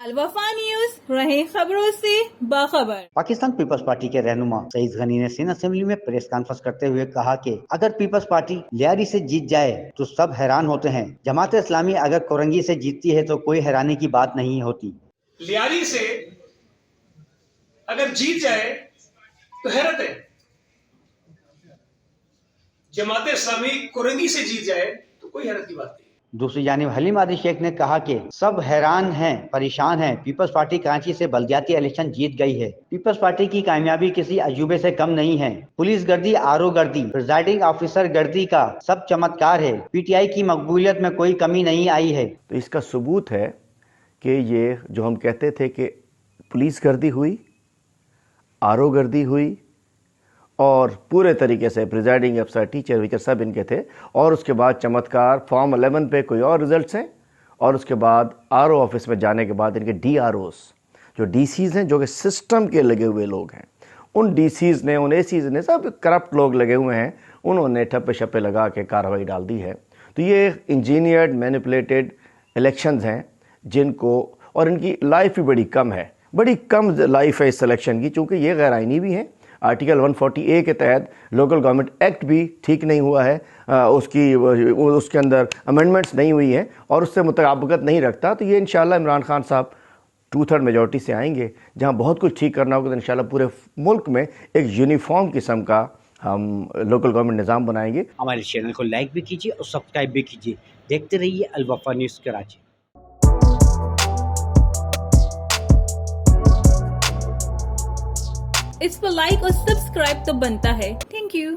الوفا news رہے خبروں سے باخبر۔ پاکستان پیپلز پارٹی کے رہنما سعید غنی نے سندھ اسمبلی میں پریس کانفرنس کرتے ہوئے کہا کہ اگر پیپلز پارٹی لیاری سے جیت جائے تو سب حیران ہوتے ہیں، جماعت اسلامی اگر کورنگی سے جیتتی ہے تو کوئی حیرانی کی بات نہیں ہوتی۔ لیاری سے اگر جیت جائے تو حیرت ہے، جماعت اسلامی کورنگی سے جیت جائے تو کوئی حیرت کی بات نہیں۔ دوسری جانب حلیم عادل شیخ نے کہا کہ سب حیران ہیں، پریشان ہیں، پیپلز پارٹی کراچی سے بلدیاتی الیکشن جیت گئی ہے۔ پیپلز پارٹی کی کامیابی کسی عجوبے سے کم نہیں ہے۔ پولیس گردی، آرو گردی، پریزائڈنگ آفیسر گردی کا سب چمتکار ہے۔ پی ٹی آئی کی مقبولیت میں کوئی کمی نہیں آئی ہے۔ تو اس کا ثبوت ہے کہ یہ جو ہم کہتے تھے کہ پولیس گردی ہوئی، آرو گردی ہوئی، اور پورے طریقے سے پریزائڈنگ افسر، ٹیچر ویچر سب ان کے تھے، اور اس کے بعد چمتکار فارم 11 پہ کوئی اور ریزلٹس ہیں، اور اس کے بعد آر او آفس میں جانے کے بعد ان کے ڈی آر اوز جو ڈی سیز ہیں، جو کہ سسٹم کے لگے ہوئے لوگ ہیں، ان ڈی سیز نے، ان اے سیز نے، سب کرپٹ لوگ لگے ہوئے ہیں، انہوں نے ٹھپے شپے لگا کے کارروائی ڈال دی ہے۔ تو یہ انجینئرڈ مینیپولیٹڈ الیکشنز ہیں جن کو، اور ان کی لائف بھی بڑی کم ہے، بڑی کم لائف ہے اس الیکشن کی، چونکہ یہ غیر آئینی بھی ہیں۔ آرٹیکل 140A کے تحت لوکل گورنمنٹ ایکٹ بھی ٹھیک نہیں ہوا ہے، اس کے اندر امینڈمنٹس نہیں ہوئی ہیں، اور اس سے مطابقت نہیں رکھتا۔ تو یہ انشاءاللہ عمران خان صاحب 2/3 میجورٹی سے آئیں گے، جہاں بہت کچھ ٹھیک کرنا ہوگا تو انشاءاللہ پورے ملک میں ایک یونیفارم قسم کا ہم لوکل گورنمنٹ نظام بنائیں گے۔ ہمارے چینل کو لائک بھی کیجیے اور سبسکرائب بھی کیجیے۔ دیکھتے رہیے الوفا نیوز کراچی۔ اس پر لائک اور سبسکرائب تو بنتا ہے۔ Thank you.